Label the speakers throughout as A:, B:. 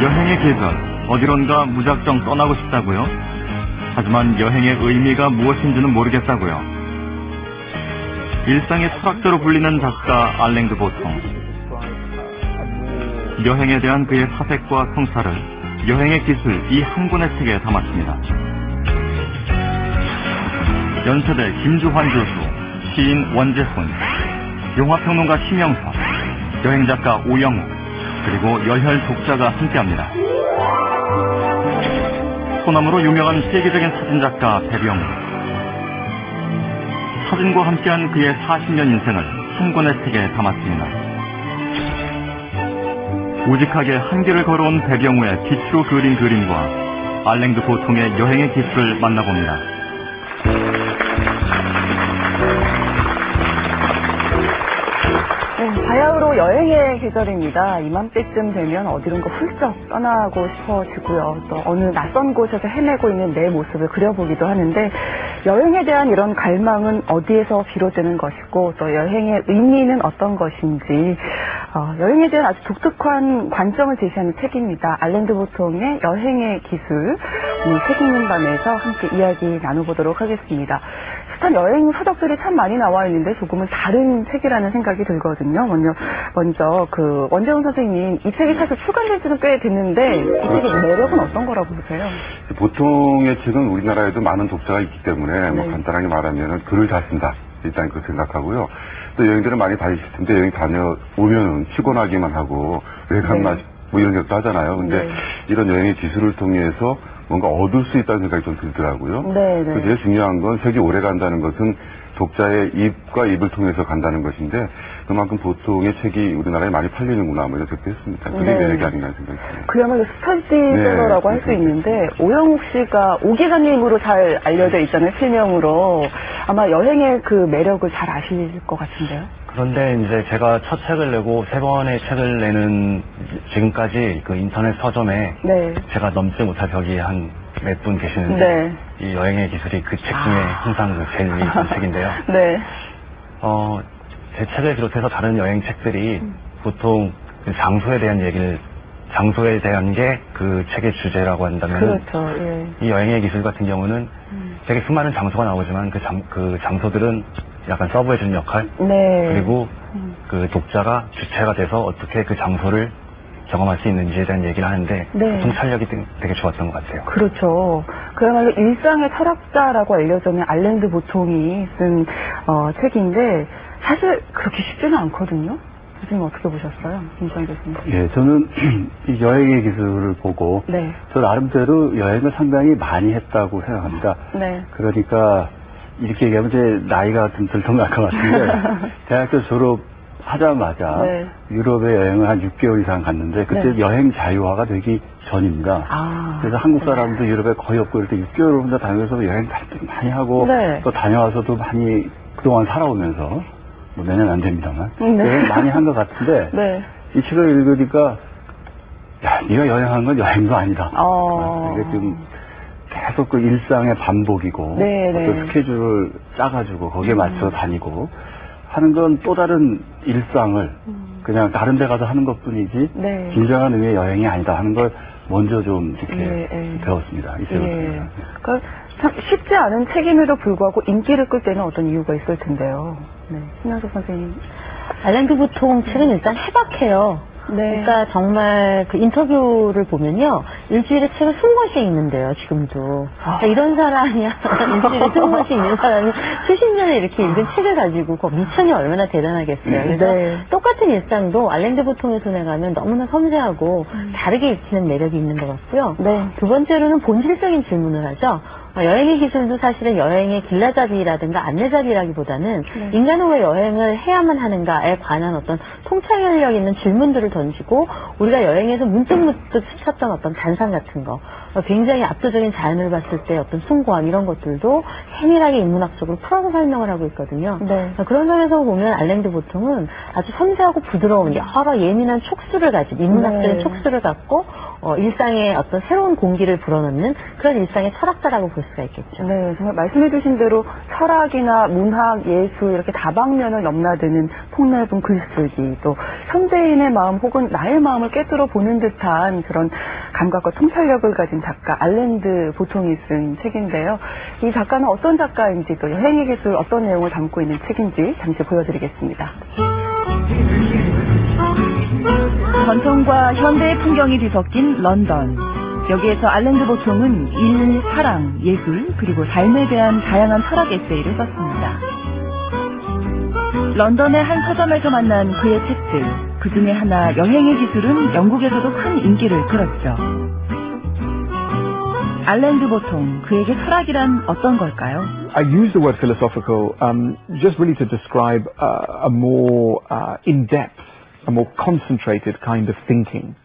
A: 여행의 계절, 어디론가 무작정 떠나고 싶다고요? 하지만 여행의 의미가 무엇인지는 모르겠다고요. 일상의 철학자로 불리는 작가 알랭드 보통. 여행에 대한 그의 사색과 성찰을 여행의 기술 이 한 권의 책에 담았습니다. 연세대 김주환 교수, 시인 원재훈, 영화평론가 심영섭, 여행작가 오영우, 그리고 여혈 독자가 함께합니다. 소나무로 유명한 세계적인 사진작가 배병우. 사진과 함께한 그의 40년 인생을 한 권의 책에 담았습니다. 우직하게 한 길을 걸어온 배병우의 빛으로 그린 그림과 알랭드 보통의 여행의 기술을 만나봅니다.
B: 바야흐로 여행의 계절입니다. 이맘때쯤 되면 어디론가 훌쩍 떠나고 싶어지고요. 또 어느 낯선 곳에서 헤매고 있는 내 모습을 그려보기도 하는데 여행에 대한 이런 갈망은 어디에서 비롯되는 것이고 또 여행의 의미는 어떤 것인지 여행에 대한 아주 독특한 관점을 제시하는 책입니다. 알랭드 보통의 여행의 기술, 오늘 책 읽는 밤에서 함께 이야기 나눠보도록 하겠습니다. 숱한 여행 서적들이 참 많이 나와 있는데 조금은 다른 책이라는 생각이 들거든요. 먼저 그 원재훈 선생님, 이 책이 사실 출간된 지는 꽤 됐는데 이 책의 매력은 어떤 거라고 보세요?
C: 보통의 책은 우리나라에도 많은 독자가 있기 때문에 뭐 간단하게 말하면 글을 잘 쓴다, 일단 그렇게 생각하고요. 또 여행들을 많이 다니실 텐데 여행 다녀오면 피곤하기만 하고 왜 갔나 뭐 이런 것도 하잖아요. 근데 이런 여행의 기술을 통해서 뭔가 얻을 수 있다는 생각이 좀 들더라고요. 그래서 제일 중요한 건 책이 오래 간다는 것은 독자의 입과 입을 통해서 간다는 것인데 그만큼 보통의 책이 우리나라에 많이 팔리는구나 뭐 이렇게 했습니다. 그게 매력이 아닌가 생각이 듭니다.
B: 그야말로 스터디셀러라고 할 수 있는데 오영욱 씨가 오 기자님으로 잘 알려져 있잖아요. 필명으로. 아마 여행의 그 매력을 잘 아실 것 같은데요.
D: 그런데 이제 제가 첫 책을 내고 세 번의 책을 내는 지금까지 그 인터넷 서점에 제가 넘지 못할 벽이 한 몇 분 계시는데 이 여행의 기술이 그 책 중에 항상 그 제일 위에 있는 책인데요. 제 책을 비롯해서 다른 여행 책들이 보통 그 장소에 대한 장소에 대한 게 그 책의 주제라고 한다면 이 여행의 기술 같은 경우는 되게 수많은 장소가 나오지만 그 장소들은 약간 서브해주는 역할 그리고 그 독자가 주체가 돼서 어떻게 그 장소를 경험할 수 있는지에 대한 얘기를 하는데 통찰력이 되게 좋았던 것 같아요.
B: 그렇죠. 그야말로 일상의 철학자라고 알려져있는 알랭드 보통이 쓴 책인데 사실 그렇게 쉽지는 않거든요. 선생님 어떻게 보셨어요? 김주환 교수님.
E: 예, 저는 이 여행의 기술을 보고 저 나름대로 여행을 상당히 많이 했다고 생각합니다. 그러니까 이렇게 얘기하면 제 나이가 좀 들통날 것 같은데 대학교 졸업하자마자 유럽에 여행을 한 6개월 이상 갔는데 그때 여행 자유화가 되기 전입니다. 그래서 한국 사람도 유럽에 거의 없고 이렇게 6개월 혼자 다니면서 여행 많이 하고 또 다녀와서도 많이 그동안 살아오면서 뭐 내년 안 됩니다만 여행 많이 한 것 같은데 이 책을 읽으니까 야, 네가 여행한 건 여행도 아니다. 이게 지금 계속 그 일상의 반복이고 어떤 스케줄을 짜가지고 거기에 맞춰 다니고 하는 건 또 다른 일상을 그냥 다른 데 가서 하는 것뿐이지 진정한 의미의 여행이 아니다 하는 걸 먼저 좀 이렇게 배웠습니다. 이 책을
B: 그러니까 참 쉽지 않은 책임에도 불구하고 인기를 끌 때는 어떤 이유가 있을 텐데요. 심영석 선생님.
F: 알랭드 보통 책은 일단 해박해요. 그러니까 정말 그 인터뷰를 보면요. 일주일에 책을 20권씩 읽는데요, 지금도. 그러니까 이런 사람이야. 일주일에 20권씩 읽는 사람이 수십 년에 이렇게 읽은 책을 가지고 그 미천이 얼마나 대단하겠어요. 그래서 똑같은 일상도 알랭드 보통의 손에 가면 너무나 섬세하고 다르게 읽히는 매력이 있는 것 같고요. 두 번째로는 본질적인 질문을 하죠. 여행의 기술도 사실은 여행의 길라잡이라든가 안내잡이라기보다는 인간은 왜 여행을 해야만 하는가에 관한 어떤 통찰력 있는 질문들을 던지고 우리가 여행에서 문득문득 스쳤던 어떤 단상 같은 거 굉장히 압도적인 자연을 봤을 때 어떤 숭고함 이런 것들도 세밀하게 인문학적으로 풀어서 설명을 하고 있거든요. 그런 점에서 보면 알랭드 보통은 아주 섬세하고 부드러운 여러 예민한 촉수를 가진 인문학적인 촉수를 갖고 일상의 어떤 새로운 공기를 불어넣는 그런 일상의 철학가라고 볼 수가 있겠죠.
B: 네, 정말 말씀해주신 대로 철학이나 문학, 예술 이렇게 다방면을 넘나드는 폭넓은 글쓰기, 또 현대인의 마음 혹은 나의 마음을 꿰뚫어 보는 듯한 그런 감각과 통찰력을 가진 작가 알랭드 보통이 쓴 책인데요. 이 작가는 어떤 작가인지 또 여행의 기술 어떤 내용을 담고 있는 책인지 잠시 보여드리겠습니다. 전통과 현대의 풍경이 뒤섞인 런던. 여기에서 알랭드 보통은 일, 사랑, 예술, 그리고 삶에 대한 다양한 철학 에세이를 썼습니다. 런던의 한 서점에서 만난 그의 책들, 그 중에 하나 여행의 기술은 영국에서도 큰 인기를 끌었죠. 알랭드 보통, 그에게 철학이란 어떤 걸까요?
G: I use the word philosophical just really to describe a more in-depth, a more concentrated kind of thinking.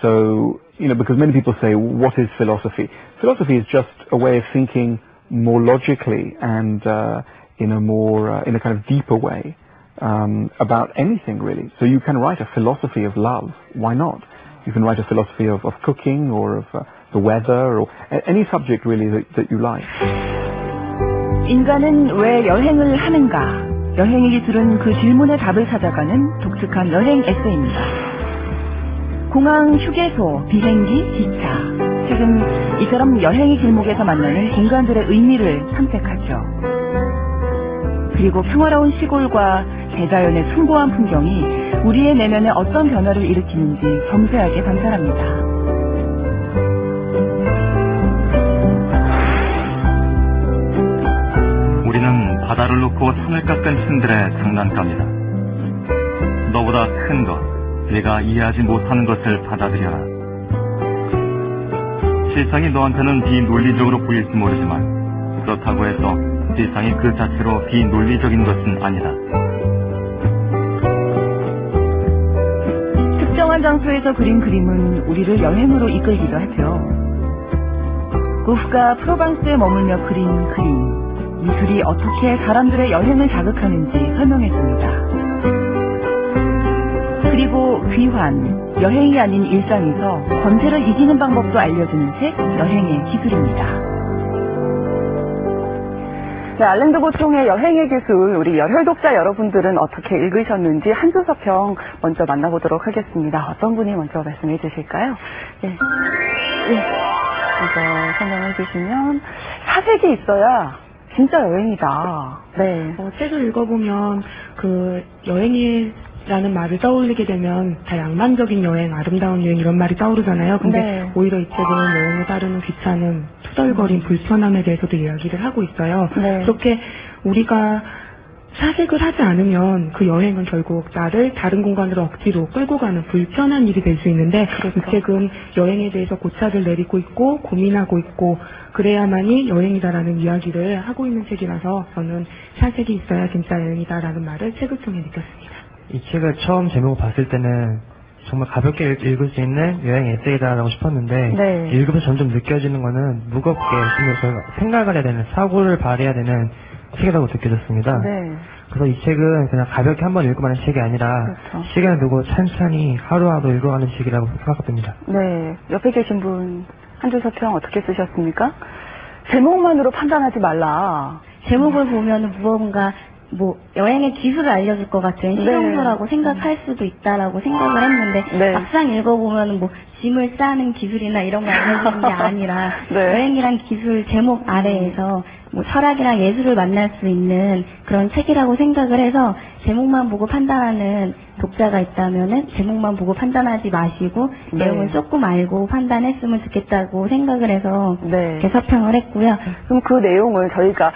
G: So, because many people say, what is philosophy? Philosophy is just a way of thinking more logically and in a kind of deeper way about anything really. So you can write a philosophy of love. Why not? You can write a philosophy of cooking or of the weather or any subject really that you like.
B: 인간은 왜 여행을 하는가? 여행의 기술은 그 질문에 답을 찾아가는 독특한 여행 에세이입니다. 공항, 휴게소, 비행기, 기차. 책은 이처럼 여행의 길목에서 만나는 공간들의 의미를 탐색하죠. 그리고 평화로운 시골과 대자연의 숭고한 풍경이 우리의 내면에 어떤 변화를 일으키는지 섬세하게 관찰합니다.
A: 우리는 바다를 놓고 산을 깎은 신들의 장난감이다. 너보다 큰 것, 내가 이해하지 못하는 것을 받아들여라. 세상이 너한테는 비논리적으로 보일지 모르지만 그렇다고 해서 세상이 그 자체로 비논리적인 것은 아니다.
B: 특정한 장소에서 그린 그림은 우리를 여행으로 이끌기도 하죠. 고프가 프로방스에 머물며 그린 그림, 미술이 어떻게 사람들의 여행을 자극하는지 설명했습니다. 그리고 귀환, 여행이 아닌 일상에서 권태를 이기는 방법도 알려주는 책, 여행의 기술입니다. 네, 알랭드 보통의 여행의 기술, 우리 열혈 독자 여러분들은 어떻게 읽으셨는지 한 줄 서평 먼저 만나보도록 하겠습니다. 어떤 분이 먼저 말씀해 주실까요? 네. 먼저 설명해 주시면, 사색이 있어야 진짜 여행이다. 네.
H: 책을 읽어보면 그 여행이라는 말을 떠올리게 되면 다 양만적인 여행, 아름다운 여행 이런 말이 떠오르잖아요. 근데 네. 오히려 이 책은 여행을 따르는 귀찮음, 투덜거림, 불편함에 대해서도 이야기를 하고 있어요. 네. 그렇게 우리가 사색을 하지 않으면 그 여행은 결국 나를 다른 공간으로 억지로 끌고 가는 불편한 일이 될 수 있는데 그렇죠. 이 책은 여행에 대해서 고찰을 내리고 있고 고민하고 있고 그래야만이 여행이다라는 이야기를 하고 있는 책이라서 저는 사색이 있어야 진짜 여행이다라는 말을 책을 통해 느꼈습니다.
I: 이 책을 처음 제목을 봤을 때는 정말 가볍게 읽을 수 있는 여행 에세이다라고 싶었는데 네. 읽으면서 점점 느껴지는 거는 무겁게 생각을 해야 되는 사고를 발휘해야 되는 책이라고 느껴졌습니다. 네. 그래서 이 책은 그냥 가볍게 한번 읽고 마는 책이 아니라 그렇죠. 시간을 두고 천천히 하루하루 읽어가는 책이라고 생각합니다.
B: 네, 옆에 계신 분 한 줄 서평 어떻게 쓰셨습니까? 제목만으로 판단하지 말라.
J: 제목을 보면 무언가 여행의 기술을 알려줄 것 같은 실용서라고 네. 생각할 수도 있다라고 생각을 했는데 네. 막상 읽어보면 짐을 싸는 기술이나 이런 거 알려주는 게 아니라 네. 여행이란 기술 제목 아래에서 철학이랑 예술을 만날 수 있는 그런 책이라고 생각을 해서 제목만 보고 판단하는 독자가 있다면은 제목만 보고 판단하지 마시고 네. 내용을 조금 알고 판단했으면 좋겠다고 생각을 해서 네. 이렇게 서평을 했고요.
B: 그럼 그 내용을 저희가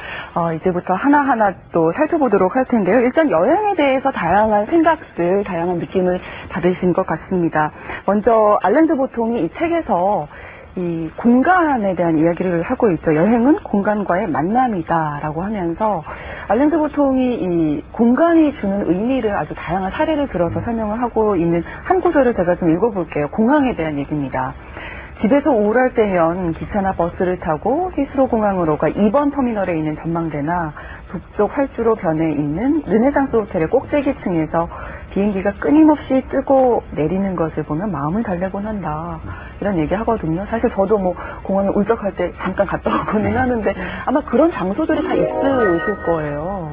B: 이제부터 하나하나 또 살펴보도록 할 텐데요. 일단 여행에 대해서 다양한 생각들, 다양한 느낌을 받으신 것 같습니다. 먼저 알랭드 보통이 이 책에서 이 공간에 대한 이야기를 하고 있죠. 여행은 공간과의 만남이다라고 하면서 알랭드 보통이 이 공간이 주는 의미를 아주 다양한 사례를 들어서 설명을 하고 있는 한 구절을 제가 좀 읽어볼게요. 공항에 대한 얘기입니다. 집에서 우울할 때면 기차나 버스를 타고 히스로 공항으로 가 2번 터미널에 있는 전망대나 북쪽 활주로 변에 있는 르네상스 호텔의 꼭대기층에서 비행기가 끊임없이 뜨고 내리는 것을 보면 마음을 달래곤 한다. 이런 얘기 하거든요. 사실 저도 뭐 공항에 울적할 때 잠깐 갔다 오고는 하는데 아마 그런 장소들이 다 있으실 거예요.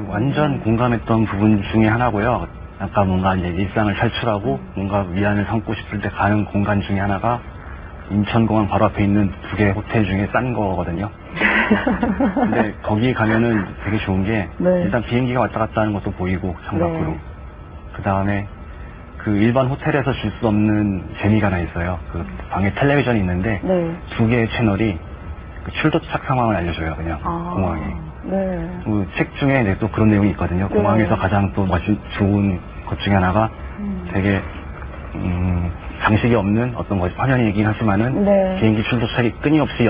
D: 완전 공감했던 부분 중에 하나고요. 아까 뭔가 이제 일상을 탈출하고 뭔가 위안을 삼고 싶을 때 가는 공간 중에 하나가 인천공항 바로 앞에 있는 2개 호텔 중에 싼 거거든요. 근데 거기 가면은 되게 좋은 게 일단 비행기가 왔다 갔다 하는 것도 보이고 창밖으로. 그 다음에 그 일반 호텔에서 줄 수 없는 재미가 하나 있어요. 그 방에 텔레비전이 있는데 2개의 채널이 그 출도착 상황을 알려줘요. 그냥 공항에. 그 책 중에 또 그런 내용이 있거든요. 공항에서 가장 또 좋은 것 중에 하나가 되게 장식이 없는 어떤 화면이긴 하지만은 비행기 출도착이 끊임없이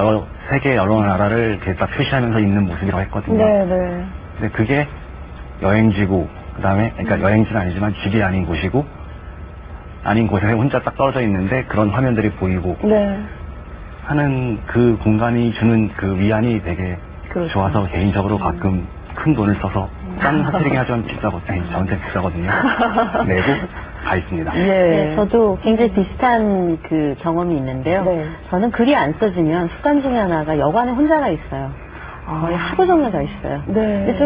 D: 세계 여러 나라를 이렇게 딱 표시하면서 있는 모습이라고 했거든요. 근데 그게 여행지고 그다음에 그러니까 여행지는 아니지만 집이 아닌 곳이고 아닌 곳에 혼자 딱 떨어져 있는데 그런 화면들이 보이고 하는 그 공간이 주는 그 위안이 되게 좋아서 개인적으로 가끔 큰 돈을 써서 싼 호텔이긴 하지만 비싸거든요. 저한테 비싸거든요. 내고 가 있습니다.
F: 네, 저도 굉장히 비슷한 그 경험이 있는데요. 저는 글이 안 써지면 습관 중에 하나가 여관에 혼자 가 있어요. 거의 하루 종일 가 있어요. 근데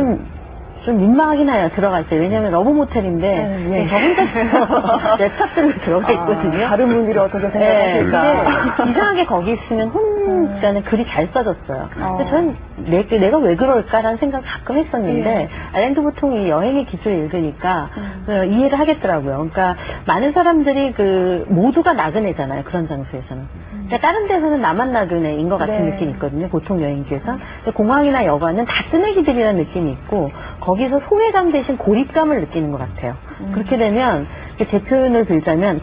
F: 좀 민망하긴 해요, 들어갈 때. 왜냐면 러브 모텔인데, 저 혼자 랩탑 들고 들어가 있거든요.
B: 다른 분들이 어떻게 생각하실까.
F: 근데 이상하게 거기 있으면 혼자는 글이 잘 써졌어요. 근데 저는 내가 왜 그럴까라는 생각을 가끔 했었는데, 아일랜드 보통 이 여행의 기술을 읽으니까 이해를 하겠더라고요. 그러니까 많은 사람들이 모두가 나그네잖아요, 그런 장소에서는. 그러니까 다른 데서는 나만 나그네인 것 같은 느낌이 있거든요, 보통 여행지에서. 근데 공항이나 여관은 다 뜨내기들이라는 느낌이 있고, 거기서 소외감 대신 고립감을 느끼는 것 같아요. 그렇게 되면 제 표현을 들자면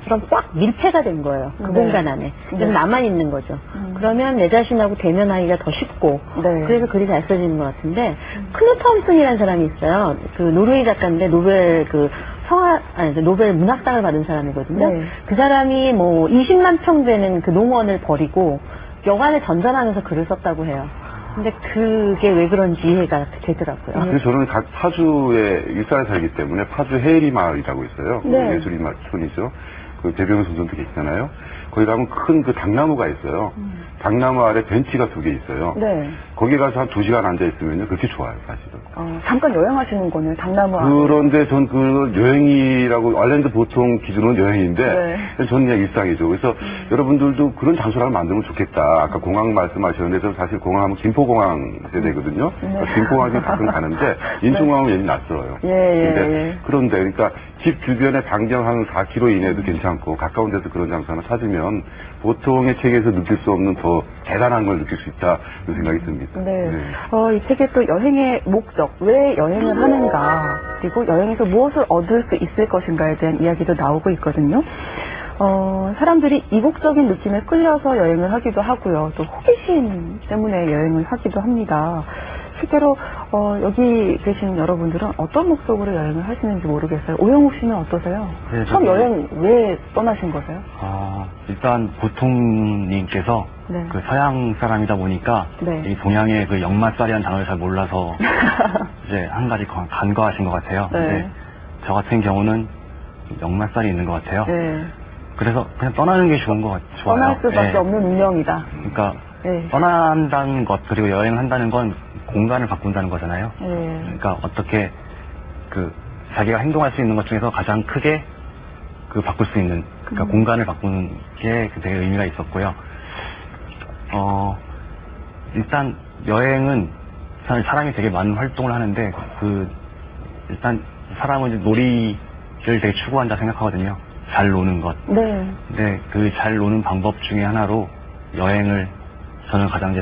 F: 그럼 꽉 밀폐가 된 거예요. 그 공간 안에. 그래서 나만 있는 거죠. 그러면 내 자신하고 대면하기가 더 쉽고 그래서 글이 잘 써지는 것 같은데 크누 톰슨이라는 사람이 있어요. 그 노르웨이 작가인데 노벨 노벨 문학상을 받은 사람이거든요. 그 사람이 뭐 20만 평 되는 그 농원을 버리고 여관에 전전하면서 글을 썼다고 해요. 근데 그게 왜 그런지 이해가 되더라고요.
C: 그래서 저는 파주에 일산에 살기 때문에 파주 헤이리 마을이라고 있어요. 예술인촌이죠. 그 배병훈 선생도 계시잖아요. 거기 가면 큰 그 당나무가 있어요. 당나무 아래 벤치가 2개 있어요. 거기 가서 한 2시간 앉아있으면요. 그렇게 좋아요, 사실은.
B: 잠깐 여행하시는 거네요, 당나무 아래.
C: 그런데 전 그 여행이라고, 아일랜드 보통 기준은 여행인데, 저는 그냥 일상이죠. 그래서 여러분들도 그런 장소를 만들면 좋겠다. 아까 공항 말씀하셨는데, 저는 사실 공항하면 김포공항 세대거든요. 김포공항에 가끔 가는데, 인천공항은 얘는 낯설어요. 그런데, 그러니까 집 주변에 반경 한 4km 이내도 괜찮고, 가까운 데서 그런 장소 하나 찾으면, 보통의 책에서 느낄 수 없는 더 대단한 걸 느낄 수 있다, 그런 생각이 듭니다.
B: 이 책에 또 여행의 목적, 왜 여행을 하는가, 그리고 여행에서 무엇을 얻을 수 있을 것인가에 대한 이야기도 나오고 있거든요. 사람들이 이국적인 느낌에 끌려서 여행을 하기도 하고요. 또 호기심 때문에 여행을 하기도 합니다. 실제로 여기 계신 여러분들은 어떤 목적으로 여행을 하시는지 모르겠어요. 오영욱 씨는 어떠세요? 처음 여행 왜 떠나신 거세요?
D: 일단 보통님께서 그 서양 사람이다 보니까 이 동양의 그 역마살이라는 단어를 잘 몰라서 이제 한 가지 간과하신 것 같아요. 근데 저 같은 경우는 역마살이 있는 것 같아요. 그래서 그냥 떠나는 게 좋아요.
B: 떠날 수밖에 없는 운명이다.
D: 그러니까 떠난다는 것 그리고 여행을 한다는 건 공간을 바꾼다는 거잖아요. 그러니까 어떻게 자기가 행동할 수 있는 것 중에서 가장 크게 바꿀 수 있는 그러니까 공간을 바꾸는 게 되게 의미가 있었고요. 일단 여행은 사람이 되게 많은 활동을 하는데 일단 사람은 이제 놀이를 되게 추구한다 생각하거든요. 잘 노는 것. 근데 그 잘 노는 방법 중에 하나로 여행을 저는 가장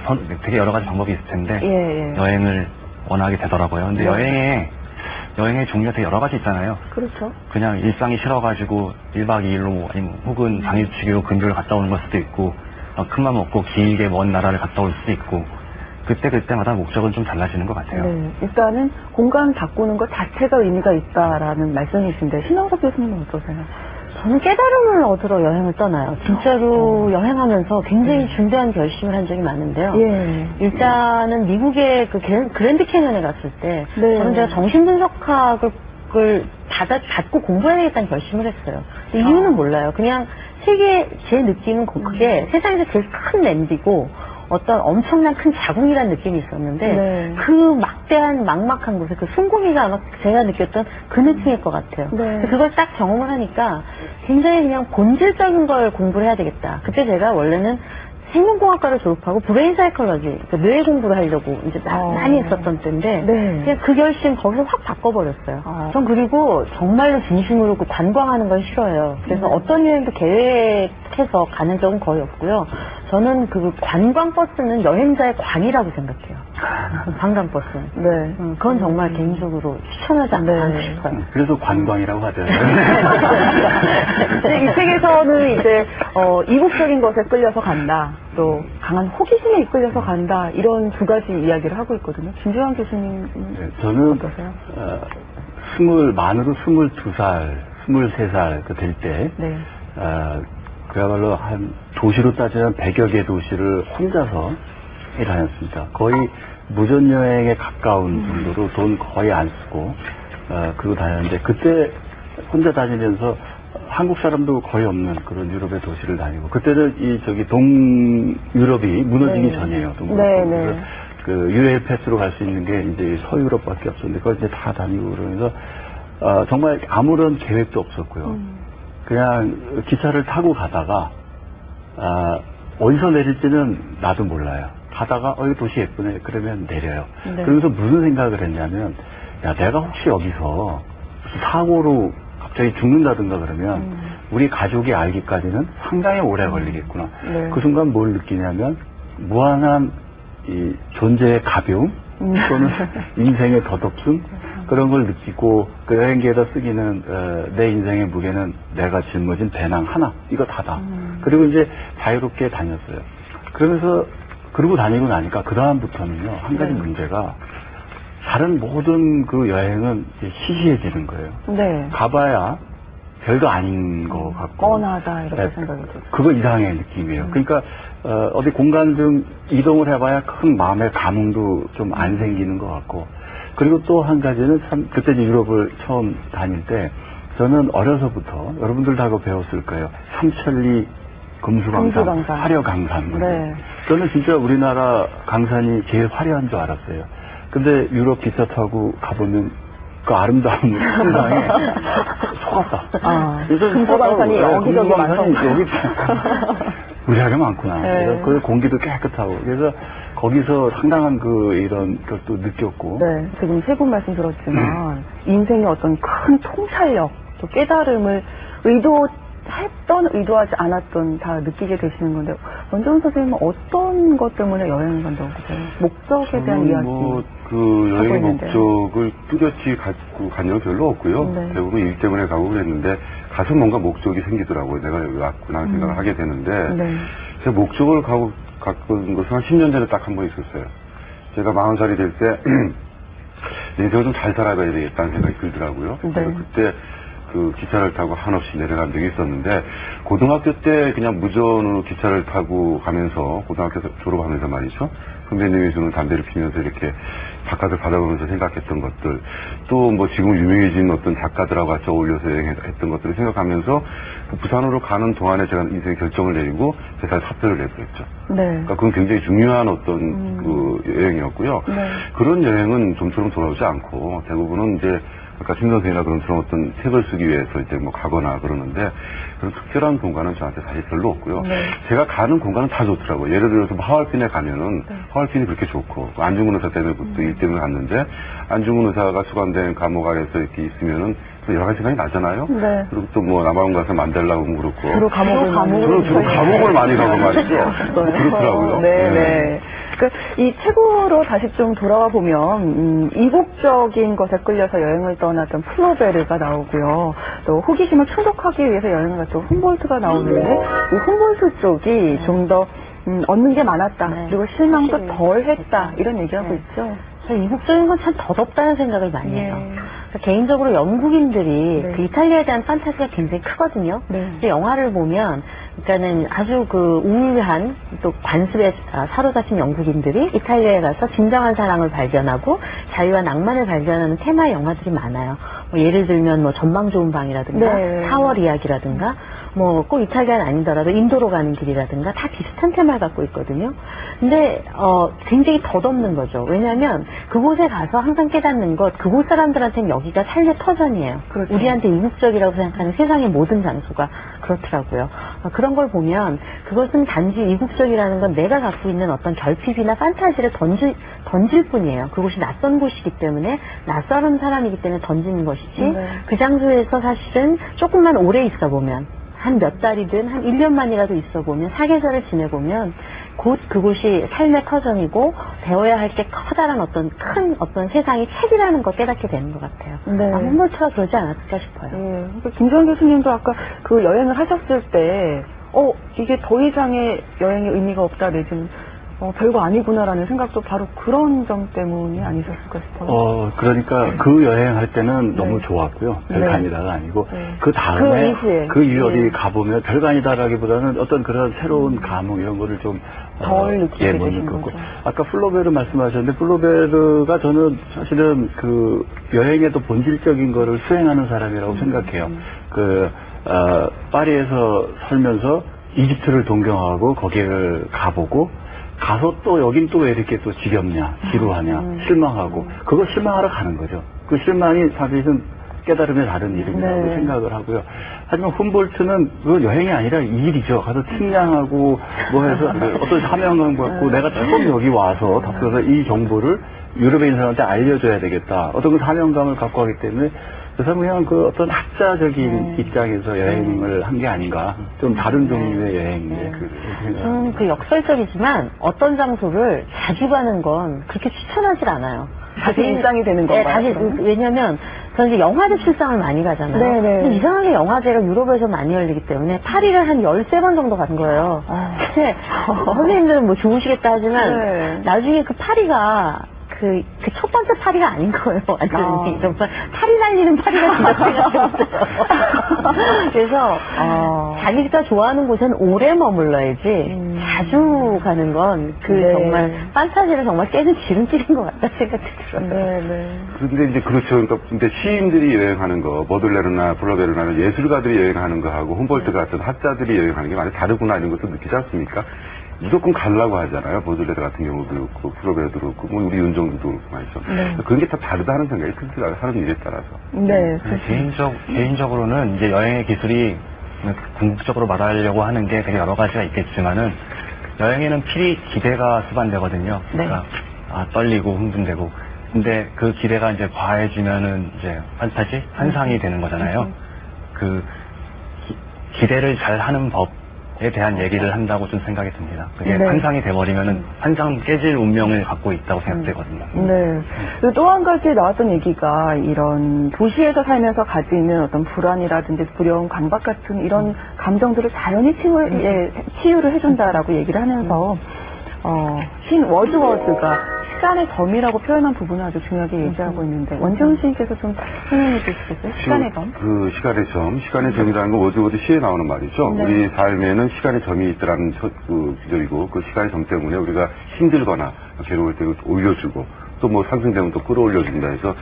D: 되게 여러 가지 방법이 있을 텐데 여행을 원하게 되더라고요. 근데 여행의 종류가 되게 여러 가지 있잖아요.
B: 그렇죠.
D: 그냥 일상이 싫어가지고 1박 2일로 아니면 혹은 당일치기로 근교를 갔다 오는 걸 수도 있고 큰맘 먹고 길게 먼 나라를 갔다 올 수도 있고 그때마다 목적은 좀 달라지는 것 같아요.
B: 일단은 공간 바꾸는 것 자체가 의미가 있다라는 말씀이신데 신영석 교수님은 어떠세요?
F: 저는 깨달음을 얻으러 여행을 떠나요. 진짜로 여행하면서 굉장히 중대한 결심을 한 적이 많은데요. 일단은 미국의 그 그랜드 캐년에 갔을 때 저는 제가 정신분석학을 그걸 받고 공부해야 되겠다는 결심을 했어요. 근데 이유는 몰라요. 그냥 제 느낌은 그게 세상에서 제일 큰 냄비고 어떤 엄청난 큰 자궁이라는 느낌이 있었는데 그 막대한 막막한 곳에 그 숭고미가 아마 제가 느꼈던 그 느낌일 것 같아요. 그걸 딱 경험을 하니까 굉장히 그냥 본질적인 걸 공부를 해야 되겠다. 그때 제가 원래는 생명공학과를 졸업하고 브레인 사이콜러지, 뇌 공부를 하려고 이제 많이 했었던 때인데, 그냥 그 결심 거기서 확 바꿔버렸어요. 전 그리고 정말로 진심으로 그 관광하는 걸 싫어해요. 그래서 어떤 여행도 계획해서 가는 적은 거의 없고요. 저는 그 관광버스는 여행자의 관이라고 생각해요. 관광버스는. 그건 정말 개인적으로 추천하지 않고 싶어요.
E: 그래서 관광이라고 하잖아요.
B: 이 책에서는 이제 이국적인 것에 끌려서 간다. 또 강한 호기심에 이끌려서 간다. 이런 두 가지 이야기를 하고 있거든요. 김주환 교수님
E: 저는
B: 어떠세요?
E: 만으로 22살, 23살 될 때 그야말로 한 도시로 따지면 100여 개 도시를 혼자서 다녔습니다. 거의 무전여행에 가까운 정도로 돈 거의 안 쓰고 그러고 다녔는데 그때 혼자 다니면서 한국 사람도 거의 없는 그런 유럽의 도시를 다니고 그때는 동유럽이 무너지기 전이에요. 그래서 그 UAE 패스로 갈 수 있는 게 이제 서유럽밖에 없었는데 그걸 이제 다 다니고 그러면서 정말 아무런 계획도 없었고요. 그냥 기차를 타고 가다가 어디서 내릴지는 나도 몰라요. 가다가 이 도시 예쁘네 그러면 내려요. 그러면서 무슨 생각을 했냐면 내가 혹시 여기서 사고로 갑자기 죽는다든가 그러면 우리 가족이 알기까지는 상당히 오래 걸리겠구나. 그 순간 뭘 느끼냐면 무한한 이 존재의 가벼움 또는 인생의 덧없음 그런 걸 느끼고 그 여행기에다 쓰기는 내 인생의 무게는 내가 짊어진 배낭 하나 이거 다다. 그리고 이제 자유롭게 다녔어요. 그러면서 그러고 다니고 나니까 그 다음부터는요 한 가지 문제가 다른 모든 그 여행은 이제 시시해지는 거예요. 가봐야 별거 아닌 것 같고
B: 뻔하다 이렇게 생각이 들어요.
E: 그거 이상의 느낌이에요. 그러니까 어디 공간 좀 이동을 해봐야 큰 마음의 감흥도 좀 안 생기는 것 같고 그리고 또 한 가지는 참 그때 유럽을 처음 다닐 때 저는 어려서부터 여러분들 다 그거 배웠을 거예요. 삼천리 금수강산, 화려강산. 저는 진짜 우리나라 강산이 제일 화려한 줄 알았어요. 근데 유럽 기차 타고 가보면 그 아름다운 풍광에 속았다.
B: 금수강산이 여기저기 많아서
E: 여기 무지하게 많구나. 그래서 그 공기도 깨끗하고 그래서 거기서 상당한 이런 것도 느꼈고.
B: 지금 세 분 말씀 들었지만 인생의 어떤 큰 통찰력, 또 깨달음을 의도하지 않았던 다 느끼게 되시는 건데 원정훈 선생님은 어떤 것 때문에 여행을 간다고 보세요? 목적에 대한 이야기.
C: 그 여행 목적을 뚜렷이 갖고 간 적은 별로 없고요. 대부분 일 때문에 가고 그랬는데 가서 뭔가 목적이 생기더라고요. 내가 여기 왔구나 생각을 하게 되는데 제 목적을 갖고 간 것은 한 10년 전에 딱 한 번 있었어요. 제가 40살이 될 때 인생을 좀 잘 살아가야 되겠다는 생각이 들더라고요. 그래서 그때 그 기차를 타고 한없이 내려간 적이 있었는데 고등학교 때 그냥 무전으로 기차를 타고 가면서 고등학교 졸업하면서 말이죠. 선배님이 주는 담배를 피면서 이렇게 바깥을 바라보면서 생각했던 것들 또 뭐 지금 유명해진 어떤 작가들하고 같이 어울려서 여행했던 것들을 생각하면서 그 부산으로 가는 동안에 제가 인생의 결정을 내리고 회사에 사표를 내버렸죠. 그러니까 그건 굉장히 중요한 어떤 그 여행이었고요. 그런 여행은 좀처럼 돌아오지 않고 대부분은 이제 아까 심 선생이나 그런 어떤 책을 쓰기 위해서 이제 뭐 가거나 그러는데 그런 특별한 공간은 저한테 사실 별로 없고요. 제가 가는 공간은 다 좋더라고요. 예를 들어서 뭐 하얼빈에 가면은 하얼빈이 그렇게 좋고 안중근 의사 때문에 또 일 때문에 갔는데 안중근 의사가 수감된 감옥 안에서 이렇게 있으면은 여러 가지 생각이 나잖아요. 그리고 또 뭐 남아공 가서 만델라 보면 그렇고.
B: 주로
C: 감옥을 많이 가고 말이죠. 그렇더라고요.
B: 이 책으로 다시 좀 돌아와 보면 이국적인 것에 끌려서 여행을 떠났던 플로베르가 나오고요. 또 호기심을 충족하기 위해서 여행을 갔던 훔볼트가 나오는데 이 훔볼트 쪽이 좀 더 얻는 게 많았다. 그리고 실망도 덜 했다. 이런 얘기하고 있죠.
F: 이국적인 건 참 덧없다는 생각을 많이 해요. 그러니까 개인적으로 영국인들이 그 이탈리아에 대한 판타지가 굉장히 크거든요. 근데 영화를 보면 그러니까는 아주 그 우울한 또 관습에 사로잡힌 영국인들이 이탈리아에 가서 진정한 사랑을 발견하고 자유와 낭만을 발견하는 테마의 영화들이 많아요. 뭐 예를 들면 뭐 전망 좋은 방이라든가
B: 네.
F: 4월 이야기라든가 뭐 꼭 이탈리아는 아니더라도 인도로 가는 길이라든가 다 비슷한 테마를 갖고 있거든요. 근데 굉장히 덧없는 거죠. 왜냐하면 그곳에 가서 항상 깨닫는 것, 그곳 사람들한테는 여기가 삶의 터전이에요. 그렇죠. 우리한테 이국적이라고 생각하는 세상의 모든 장소가 그렇더라고요. 그런 걸 보면 그것은 단지 이국적이라는 건 내가 갖고 있는 어떤 결핍이나 판타지를 던질 뿐이에요. 그곳이 낯선 곳이기 때문에 낯선 사람이기 때문에 던지는 것이지 그 장소에서 사실은 조금만 오래 있어 보면 한 몇 달이든 한 1년만이라도 있어 보면 사계절을 지내보면 곧 그곳이 삶의 터전이고 배워야 할 게 커다란 어떤 큰 어떤 세상의 책이라는 걸 깨닫게 되는 것 같아요. 네. humboldt가 그러지 않았을까 싶어요.
B: 네. 김주환 교수님도 아까 그 여행을 하셨을 때 이게 더 이상의 여행의 의미가 없다 내지는 별거 아니구나라는 생각도 바로 그런 점 때문이 아니셨을까 싶어요.
E: 그러니까 그 여행할 때는 너무 좋았고요. 별거 아니다가 아니고 그 다음에 그 이후에 어디 가보면 별거 아니다라기보다는 어떤 그런 새로운 감흥 이런 거를 좀
B: 덜 느끼게 되신
E: 거고.
B: 거죠.
E: 아까 플로베르 말씀하셨는데 플로베르가 저는 사실은 그 여행에도 본질적인 거를 수행하는 사람이라고 생각해요. 파리에서 살면서 이집트를 동경하고 거기를 가보고 가서 또 여긴 또 왜 이렇게 또 지겹냐, 지루하냐, 실망하고 그거 실망하러 가는 거죠. 그 실망이 사실은 깨달음의 다른 이름이라고 생각을 하고요. 하지만 humboldt는 그 여행이 아니라 일이죠. 가서 측량하고 뭐 해서 어떤 사명감 갖고 내가 처음 여기 와서 답해서 이 정보를 유럽에 있는 사람한테 알려줘야 되겠다. 어떤 그 사명감을 갖고 하기 때문에 그래서 그냥 그 어떤 학자적인 입장에서 여행을 한 게 아닌가. 좀 다른 종류의 여행이에요.
F: 그 역설적이지만 어떤 장소를 자주 가는 건 그렇게 추천하질 않아요.
B: 다시 일상이 되는 건가요?
F: 왜냐면 저는 이제 영화제 출장을 많이 가잖아요. 근데 이상하게 영화제가 유럽에서 많이 열리기 때문에 파리를 한 13번 정도 간 거예요. 근데 선생님들은 뭐 좋으시겠다 하지만 나중에 그 파리가 그 첫 번째 파리가 아닌 거예요. 완전히. 정말 파리 날리는 파리가 진짜 생겼어요. 그래서 자기가 좋아하는 곳은 오래 머물러야지 자주 가는 건 정말 판타지를 정말 깨는 지름길인 것 같다는 생각이 들어요.
C: 그런데 이제 그렇죠. 그러니까 근데 시인들이 여행하는 거, 보들레르나 플로베르나 예술가들이 여행하는 거하고 humboldt 같은 학자들이 여행하는 게 많이 다르구나 이런 것도 느끼지 않습니까? 무조건 가려고 하잖아요. 보들레르 같은 경우도 그렇고, 플로베르도 그렇고, 뭐 우리 윤정도 그렇고 말이죠. 그런 게 다 다르다는 생각이 들더라고요. 하는 일에 따라서.
D: 개인적으로는 이제 여행의 기술이 궁극적으로 말하려고 하는 게 되게 여러 가지가 있겠지만은 여행에는 필히 기대가 수반되거든요. 그러니까 떨리고 흥분되고. 근데 그 기대가 이제 과해지면은 이제 판타지, 환상이 되는 거잖아요. 그 기대를 잘 하는 법에 대한 얘기를 한다고 좀 생각이 듭니다. 그게 환상이 돼버리면은 환상 깨질 운명을 갖고 있다고 생각되거든요.
B: 또 한 가지 나왔던 얘기가 이런 도시에서 살면서 가지는 어떤 불안이라든지 두려움, 강박 같은 이런 감정들을 자연히 치유를 해준다라고 얘기를 하면서 신 워즈워드가 시간의 점이라고 표현한 부분을 아주 중요하게 얘기하고 있는데 원재훈 시인께서 좀 설명해 주시겠어요? 시간의 점?
C: 그 시간의 점, 시간의 점이라는 건 워즈워드 시에 나오는 말이죠. 우리 삶에는 시간의 점이 있더라는 그 기절이고 그 시간의 점 때문에 우리가 힘들거나 괴로울 때 올려주고 또 뭐 상승되면 또 끌어올려준다 해서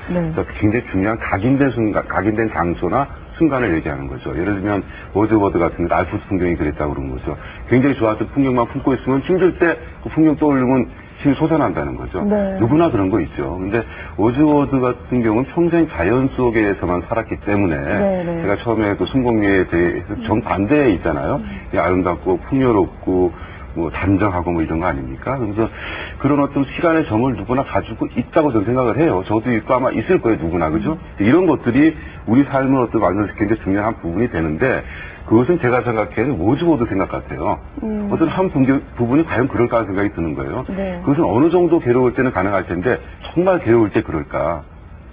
C: 굉장히 중요한 각인된 순간, 각인된 장소나 순간을 얘기하는 거죠. 예를 들면 워즈워드 같은 게 알프스 풍경이 그랬다고 그런 거죠. 굉장히 좋았던 풍경만 품고 있으면 힘들 때 그 풍경 떠올리면 힘이 솟아난다는 거죠. 누구나 그런 거 있죠. 근데 워즈워드 같은 경우는 평생 자연 속에서만 살았기 때문에 제가 처음에 그 순공리에 대해서 정반대에 있잖아요. 아름답고 풍요롭고 뭐 단정하고 뭐 이런 거 아닙니까? 그래서 그런 어떤 시간의 점을 누구나 가지고 있다고 저는 생각을 해요. 저도 있고 아마 있을 거예요, 누구나. 그죠? 이런 것들이 우리 삶을 어떤 완성시키는 데 중요한 부분이 되는데 그것은 제가 생각해는 워즈워드 생각 같아요. 어떤 한 부분이 과연 그럴까 하는 생각이 드는 거예요. 그것은 어느 정도 괴로울 때는 가능할 텐데 정말 괴로울 때 그럴까?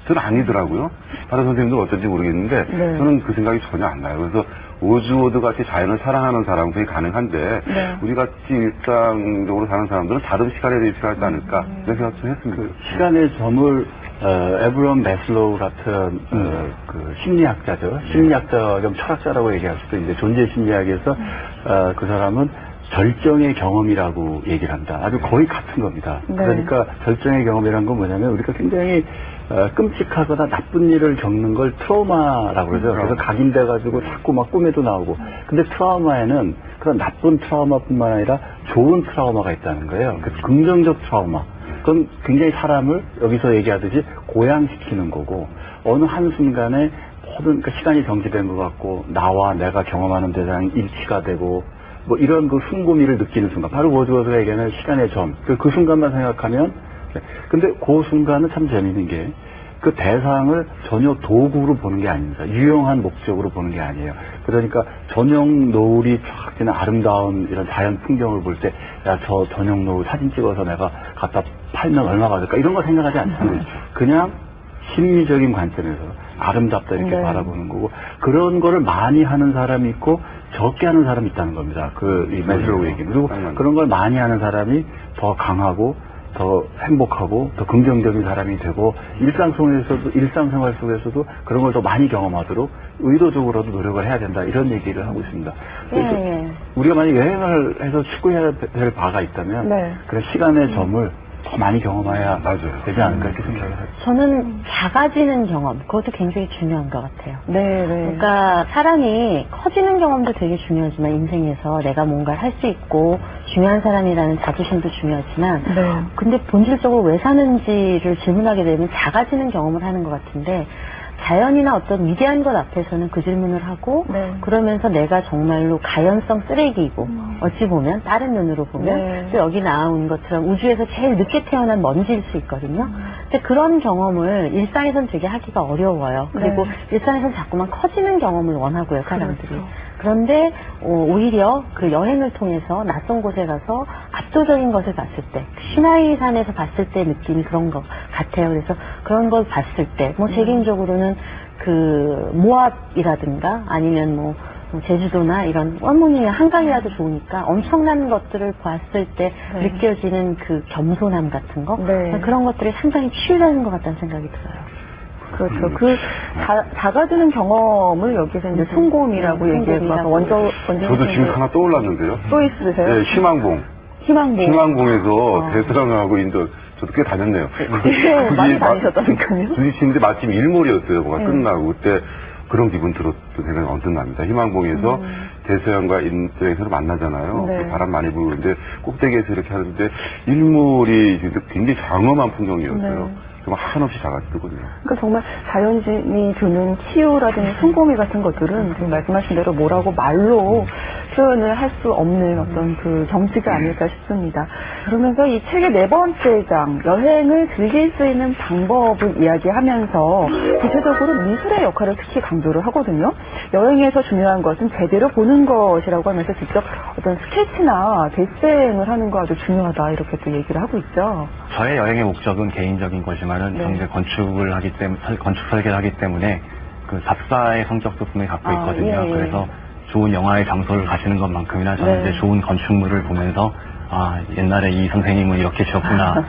C: 저는 아니더라고요. 다른 선생님도 어쩐지 모르겠는데 저는 그 생각이 전혀 안 나요. 그래서 워즈워드 같이 자연을 사랑하는 사람은 그게 가능한데 우리 같이 일상적으로 사는 사람들은 다른 시간에 대해 필요하지 않을까 이런 생각 좀 했습니다.
E: 시간의 점을 에브럼 매슬로우 같은 그 심리학자죠. 심리학자 겸 철학자라고 얘기할 수도 있는데 존재 심리학에서 그 사람은 절정의 경험이라고 얘기를 한다. 아주 거의 같은 겁니다. 네. 그러니까 절정의 경험이라는 건 뭐냐면 우리가 굉장히 끔찍하거나 나쁜 일을 겪는 걸 트라우마라고 그러죠. 그래서 각인돼가지고 자꾸 막 꿈에도 나오고. 근데 트라우마에는 그런 나쁜 트라우마뿐만 아니라 좋은 트라우마가 있다는 거예요. 그래서 긍정적 트라우마. 그건 굉장히 사람을 여기서 얘기하듯이 고양시키는 거고 어느 한순간에 모든 그 시간이 정지된 것 같고 나와 내가 경험하는 대상이 일치가 되고 뭐 이런 그 숭고미를 느끼는 순간 바로 워즈워스가 얘기하는 시간의 점 그 순간만 생각하면 근데 그 순간은 참 재미있는 게 그 대상을 전혀 도구로 보는 게 아닙니다. 유용한 목적으로 보는 게 아니에요. 그러니까 저녁 노을이 쫙 지는 아름다운 이런 자연 풍경을 볼 때 야, 저 저녁 노을 사진 찍어서 내가 갖다 팔면 얼마 받을까 이런 거 생각하지 않잖아요. 그냥 심리적인 관점에서 아름답다 이렇게 네. 바라보는 거고 그런 거를 많이 하는 사람이 있고 적게 하는 사람이 있다는 겁니다. 이 매슬로우 얘기. 그리고 그런 걸 많이 하는 사람이 더 강하고 더 행복하고 더 긍정적인 사람이 되고 일상생활 속에서도 그런 걸 더 많이 경험하도록 의도적으로도 노력을 해야 된다 이런 얘기를 하고 있습니다. 그래서 우리가 만약 여행을 해서 추구해야 될 바가 있다면 네. 그런 시간의 점을 더 많이 경험해야 되지 않을까 이렇게 생각을 해요.
F: 저는 작아지는 경험 그것도 굉장히 중요한 것 같아요. 네. 그러니까 사람이 커지는 경험도 되게 중요하지만 인생에서 내가 뭔가를 할 수 있고 중요한 사람이라는 자부심도 중요하지만 근데 본질적으로 왜 사는지를 질문하게 되면 작아지는 경험을 하는 것 같은데 자연이나 어떤 위대한 것 앞에서는 그 질문을 하고 그러면서 내가 정말로 가연성 쓰레기이고 어찌 보면 다른 눈으로 보면 또 여기 나온 것처럼 우주에서 제일 늦게 태어난 먼지일 수 있거든요. 근데 그런 경험을 일상에선 되게 하기가 어려워요. 그리고 일상에선 자꾸만 커지는 경험을 원하고요, 사람들이. 그런데 오히려 그 여행을 통해서 낯선 곳에 가서 압도적인 것을 봤을 때 시나이산에서 봤을 때 느낌이 그런 것 같아요. 그래서 그런 걸 봤을 때 뭐 제 개인적으로는 그 모압이라든가 아니면 뭐 제주도나 이런 원문이 한강이라도 좋으니까 엄청난 것들을 봤을 때 느껴지는 그 겸손함 같은 거 그런 것들이 상당히 치유되는 것 같다는 생각이 들어요.
B: 그렇죠. 그 작아지는 경험을 여기서 이제 숭고음이라고 얘기해서
C: 저도 지금 하나 떠올랐는데요.
B: 또 있으세요?
C: 네, 희망봉에서 베트남하고 인도 저도 꽤 다녔네요.
B: 네, 많이 다니셨다니까요.
C: 부딪히는데 마침 일몰이었어요. 뭐가 끝나고 그때 그런 기분 들었던 생각이 언뜻 납니다. 희망봉에서 대서양과 인도에서 만나잖아요. 그 바람 많이 불고 꼭대기에서 이렇게 하는데 일몰이 굉장히 장엄한 풍경이었어요. 정말 한없이 작아지거든요.
B: 그러니까 정말 자연이 주는 치유라든지 숭고미 같은 것들은 지금 말씀하신 대로 뭐라고 말로 표현을 할 수 없는 어떤 그 정치가 아닐까 싶습니다. 그러면서 이 책의 4번째 장, 여행을 즐길 수 있는 방법을 이야기하면서 구체적으로 미술의 역할을 특히 강조를 하거든요. 여행에서 중요한 것은 제대로 보는 것이라고 하면서 직접 어떤 스케치나 데생을 하는 거 아주 중요하다 이렇게 또 얘기를 하고 있죠.
D: 저의 여행의 목적은 개인적인 거지만은 경제 건축을 하기 때문에 건축 설계를 하기 때문에 그 잡사의 성격도 분명히 갖고 있거든요. 그래서 좋은 영화의 장소를 가시는 것만큼이나 저는 이제 좋은 건축물을 보면서 옛날에 이 선생님은 이렇게 지었구나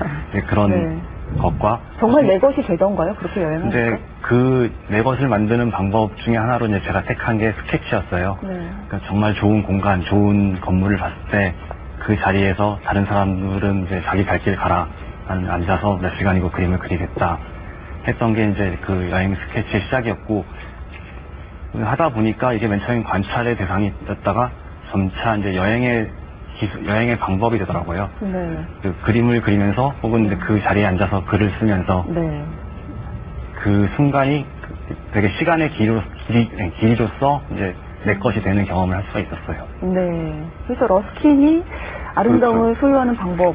D: 그런 것과
B: 정말 내 것이 되던가요? 그렇게 여행할 때?
D: 그 내 것을 만드는 방법 중에 하나로 이제 제가 택한 게 스케치였어요. 그러니까 정말 좋은 공간, 좋은 건물을 봤을 때 그 자리에서 다른 사람들은 이제 자기 갈 길 가라. 나는 앉아서 몇 시간이고 그림을 그리겠다. 했던 게 이제 그 여행 스케치의 시작이었고, 하다 보니까 이게 맨 처음 관찰의 대상이었다가 점차 이제 여행의 방법이 되더라고요. 그 그림을 그리면서 혹은 이제 그 자리에 앉아서 글을 쓰면서 그 순간이 되게 시간의 길이로서 이제 내 것이 되는 경험을 할 수가 있었어요.
B: 그래서 러스킨이 아름다움을 소유하는 방법을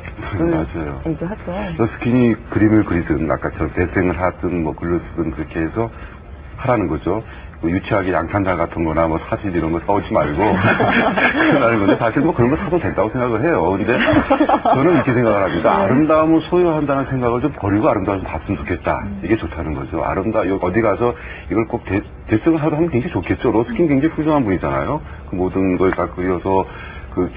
B: 얘기하죠.
C: 러스킨이 그림을 그리든 아까처럼 데생을 하든 뭐 글을 쓰든 그렇게 해서 하라는 거죠. 뭐 유치하게 양탄자 같은 거나 뭐 사실 이런 거 사오지 말고 그러는 건데 사실 뭐 그런 거 사도 된다고 생각을 해요. 근데 저는 이렇게 생각을 합니다. 아름다움을 소유한다는 생각을 좀 버리고 아름다움을 좀 봤으면 좋겠다. 이게 좋다는 거죠. 어디 가서 이걸 꼭 데생을 하면 굉장히 좋겠죠. 러스킨 굉장히 훌륭한 분이잖아요. 그 모든 걸 다 그려서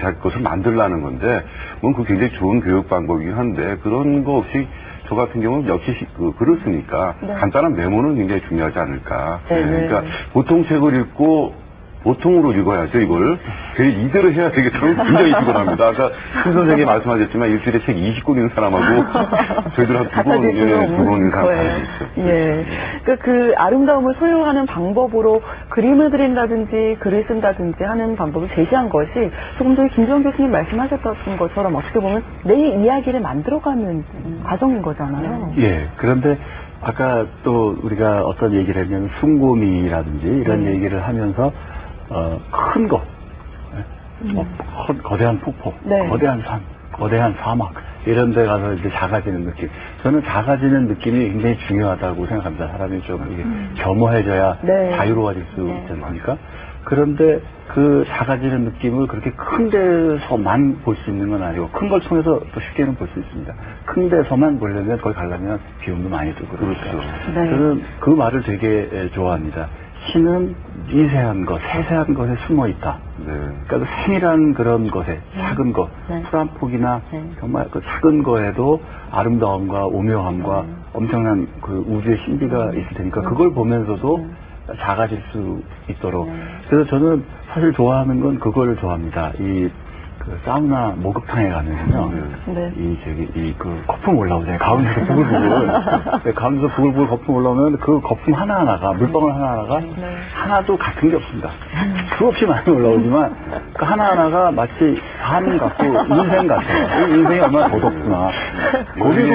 C: 자기 것을 만들라는 건데, 그 굉장히 좋은 교육 방법이긴 한데, 그런 거 없이 저 같은 경우는 역시 글을 쓰니까 네. 간단한 메모는 굉장히 중요하지 않을까. 네. 그러니까 보통 책을 읽고 보통으로 읽어야죠, 이걸. 이대로 해야 되겠다고 굉장히 피곤합니다. 아까 신 선생님이 말씀하셨지만 일주일에 책 20권 읽는 사람하고 저희들 한 두 번 읽는 사람하고 있어요.
B: 예. 그 아름다움을 소유하는 방법으로 그림을 그린다든지 글을 쓴다든지 하는 방법을 제시한 것이 조금 전에 김주원 교수님 말씀하셨던 것처럼 어떻게 보면 내 이야기를 만들어가는 과정인 거잖아요.
E: 예. 그런데 아까 또 우리가 어떤 얘기를 했냐면 숭고미라든지 이런 얘기를 하면서 큰 거, 거대한 폭포, 거대한 산, 거대한 사막 이런 데 가서 이제 작아지는 느낌. 저는 작아지는 느낌이 굉장히 중요하다고 생각합니다. 사람이 좀 이게 겸허해져야 자유로워질 수 있지 않습니까? 그런데 그 작아지는 느낌을 그렇게 큰 데서만 볼 수 있는 건 아니고 큰 걸 통해서 또 쉽게는 볼 수 있습니다. 큰 데서만 보려면 거기 가려면 비용도 많이 들고 그러니까 저는 그 말을 되게 좋아합니다. 신은 미세한 것, 세세한 것에 숨어 있다. 그러니까 세밀한 그런 것에 작은 것, 풀 한 폭이나 정말 그 작은 거에도 아름다움과 오묘함과 엄청난 그 우주의 신비가 있을 테니까 그걸 보면서도 작아질 수 있도록. 그래서 저는 사실 좋아하는 건 그걸 좋아합니다. 그 사우나 목욕탕에 가면요. 그 거품 올라오잖아요. 가운데서 부글부글. 가운데서 부글부글 거품 올라오면 그 거품 하나하나가, 물방울 하나하나가 하나도 같은 게 없습니다. 수없이 많이 올라오지만 그 하나하나가 마치 삶 같고 인생 같아요. 인생이 얼마나 더덥구나. 거기도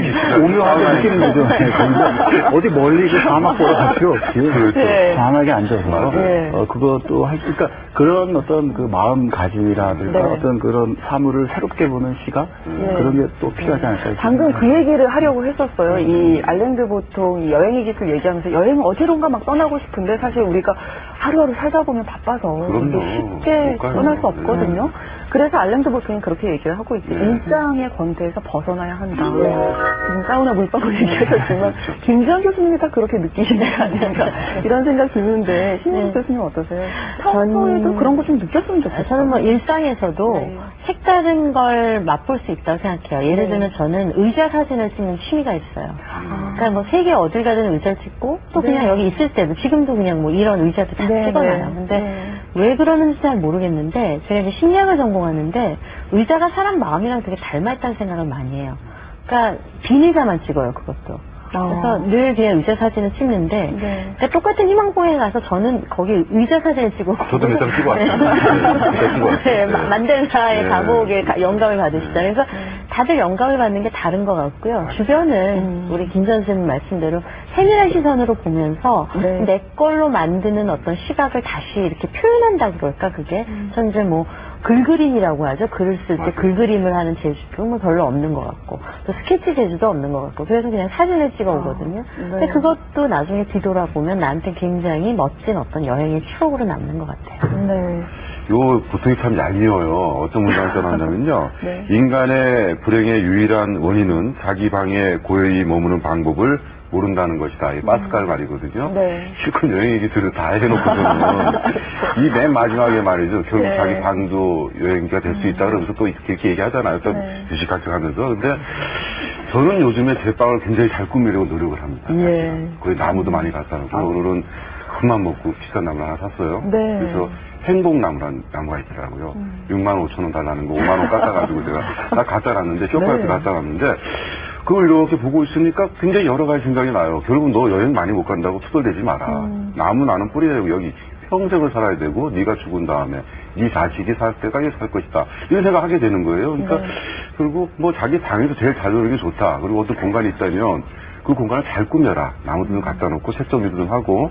E: 오묘하게 느끼는 거죠. 거기서 어디 멀리 그 사막 보러 갈 필요 없이 편하게 앉아서 그것도 그러니까 그런 어떤 그 마음가짐이라든가 어떤 그런 사물을 새롭게 보는 시각 그런 게 또 필요하지 않을까요?
B: 방금 그 얘기를 하려고 했었어요. 이 알랭드 보통 여행의 기술 얘기하면서 여행 어디론가 막 떠나고 싶은데 사실 우리가 하루하루 살다 보면 바빠서 쉽게 떠날 수 없거든요. 그래서 알랭드 보통이 그렇게 얘기를 하고 있죠. 일상의 권태에서 벗어나야 한다. 지금 사우나 물방울 얘기하셨지만 김주원 교수님이 다 그렇게 느끼시는 게 아닌가 이런 생각 드는데 신영 교수님 어떠세요? 평소에도 그런 거 좀 느꼈으면 좋겠어요.
F: 저는 뭐 일상에서도 색다른 걸 맛볼 수 있다고 생각해요. 예를 들면 저는 의자 사진을 찍는 취미가 있어요. 그러니까 뭐 세계 어딜 가든 의자를 찍고 또 그냥 여기 있을 때도 지금도 그냥 뭐 이런 의자도 다 찍어놔요. 근데 왜 그러는지 잘 모르겠는데 제가 이제 심리학을 전공하는데 의자가 사람 마음이랑 되게 닮아있다는 생각을 많이 해요. 그러니까 비닐자만 찍어요, 그것도. 그래서 늘 그냥 의자 사진을 찍는데 그러니까 똑같은 희망봉에 가서 저는 거기 의자 사진을 찍고
C: 저도 몇 장 찍어 왔어요.
F: 만델라의 감옥에 영감을 받으시잖아요. 그래서 다들 영감을 받는 게 다른 것 같고요. 주변은 우리 김 선생님 말씀대로 세밀한 시선으로 보면서 내 걸로 만드는 어떤 시각을 다시 이렇게 표현한다 그럴까 그게 현재 뭐 글그림이라고 하죠. 글을 쓸 때 글그림을 하는 재주도 뭐 별로 없는 것 같고 또 스케치 재주도 없는 것 같고 그래서 그냥 사진을 찍어 오거든요. 근데 그것도 나중에 뒤돌아보면 나한테 굉장히 멋진 어떤 여행의 추억으로 남는 것 같아요.
C: 요 고통이 참 얄미워요. 어떤 문장을 써놨냐면요. 인간의 불행의 유일한 원인은 자기 방에 고요히 머무는 방법을 모른다는 것이다. 이 파스칼 말이거든요. 실컷 여행 얘기들을 다 해놓고서는 이 맨 마지막에 말이죠. 결국 자기 방도 여행지가 될 수 있다 그러면서 또 이렇게 얘기하잖아요. 또 유식학적하면서. 근데 저는 요즘에 제 방을 굉장히 잘 꾸미려고 노력을 합니다. 거기 나무도 많이 갖다 놓고 오늘은 큰맘 먹고 비싼 나무를 하나 샀어요. 그래서 행복나무라는 나무가 있더라고요. 65,000원 달라는 거 5만원 깎아가지고 제가 딱 갖다 놨는데 쇼파에서 갖다 놨는데 그걸 이렇게 보고 있으니까 굉장히 여러 가지 생각이 나요. 결국 너 여행 많이 못 간다고 투덜대지 마라. 나무 나는 뿌리야 여기 평생을 살아야 되고 네가 죽은 다음에 네 자식이 살 때까지 살 것이다. 이런 생각하게 되는 거예요. 그러니까 그리고 뭐 자기 방에서 제일 잘 노는 게 좋다. 그리고 어떤 공간이 있다면 그 공간을 잘 꾸며라. 나무들 갖다 놓고 색 정리도 좀 하고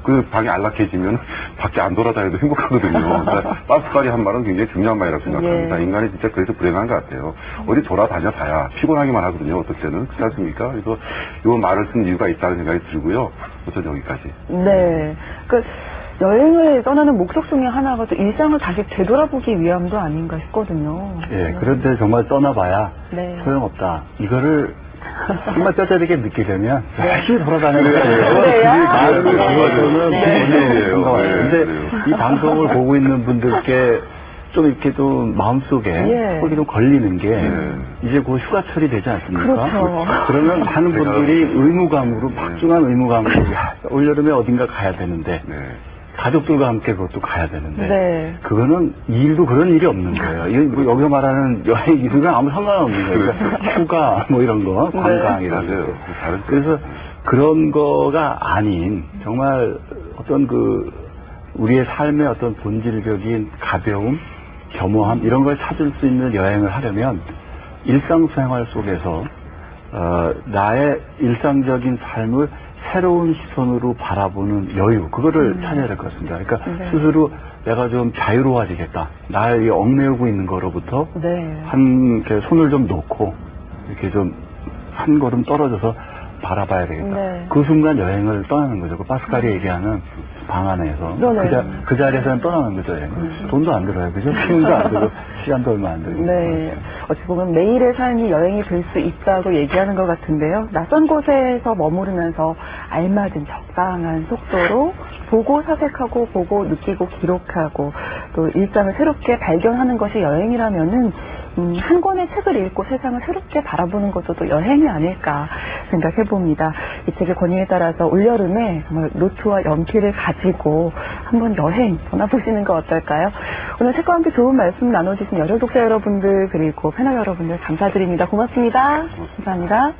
C: 그 방이 안락해지면 밖에 안 돌아다녀도 행복하거든요. 그러니까 파스칼이 한 말은 굉장히 중요한 말이라고 생각합니다. 인간이 진짜 그래서 불행한 것 같아요. 어디 돌아다녀 봐야 피곤하기만 하거든요. 어떨 때는. 그렇지 않습니까? 그래서 이 말을 쓴 이유가 있다는 생각이 들고요. 우선 여기까지.
B: 여행을 떠나는 목적 중에 하나가 또 일상을 다시 되돌아보기 위함도 아닌가 싶거든요.
E: 그런데 정말 떠나봐야 소용없다. 이거를 정말 뼈저리게 느끼려면 열심히 돌아다녀야 돼요. 그게 근데 이 방송을 보고 있는 분들께 좀 이렇게 좀 마음속에 속이 좀 걸리는 게 이제 곧 휴가철이 되지 않습니까?
B: 그렇죠.
E: 그러면 많은 분들이 의무감으로 막중한 의무감으로 야, 올여름에 어딘가 가야 되는데 가족들과 함께 그것도 가야 되는데 그거는 이 일도 그런 일이 없는 거예요. 뭐 여기서 말하는 여행 기술과 아무 상관없는 거예요. 그러니까 휴가 뭐 이런 거 관광이라고요. 그래서 그런 거가 아닌 정말 어떤 그 우리의 삶의 어떤 본질적인 가벼움, 겸허함 이런 걸 찾을 수 있는 여행을 하려면 일상생활 속에서 나의 일상적인 삶을 새로운 시선으로 바라보는 여유 그거를 찾아야 될 것 같습니다. 그러니까 스스로 내가 좀 자유로워지겠다. 나의 얽매우고 있는 거로부터 한 손을 좀 놓고 이렇게 좀 한 걸음 떨어져서 바라봐야 되겠다. 그 순간 여행을 떠나는 거죠. 그 파스칼이 얘기하는 방안에서 그 자리에서는 떠나는 거죠. 돈도 안 들어요. 그죠? 비용도 안 들고 시간도 얼마 안 들고.
B: 어찌 보면 매일의 삶이 여행이 될 수 있다고 얘기하는 것 같은데요. 낯선 곳에서 머무르면서 알맞은 적당한 속도로 보고 사색하고 보고 느끼고 기록하고 또 일상을 새롭게 발견하는 것이 여행이라면은 한 권의 책을 읽고 세상을 새롭게 바라보는 것도 또 여행이 아닐까 생각해봅니다. 이 책의 권위에 따라서 올여름에 정말 노트와 연필을 가지고 한번 여행 떠나보시는 거 어떨까요? 오늘 책과 함께 좋은 말씀 나눠주신 여러 독자 여러분들 그리고 패널 여러분들 감사드립니다. 고맙습니다. 감사합니다.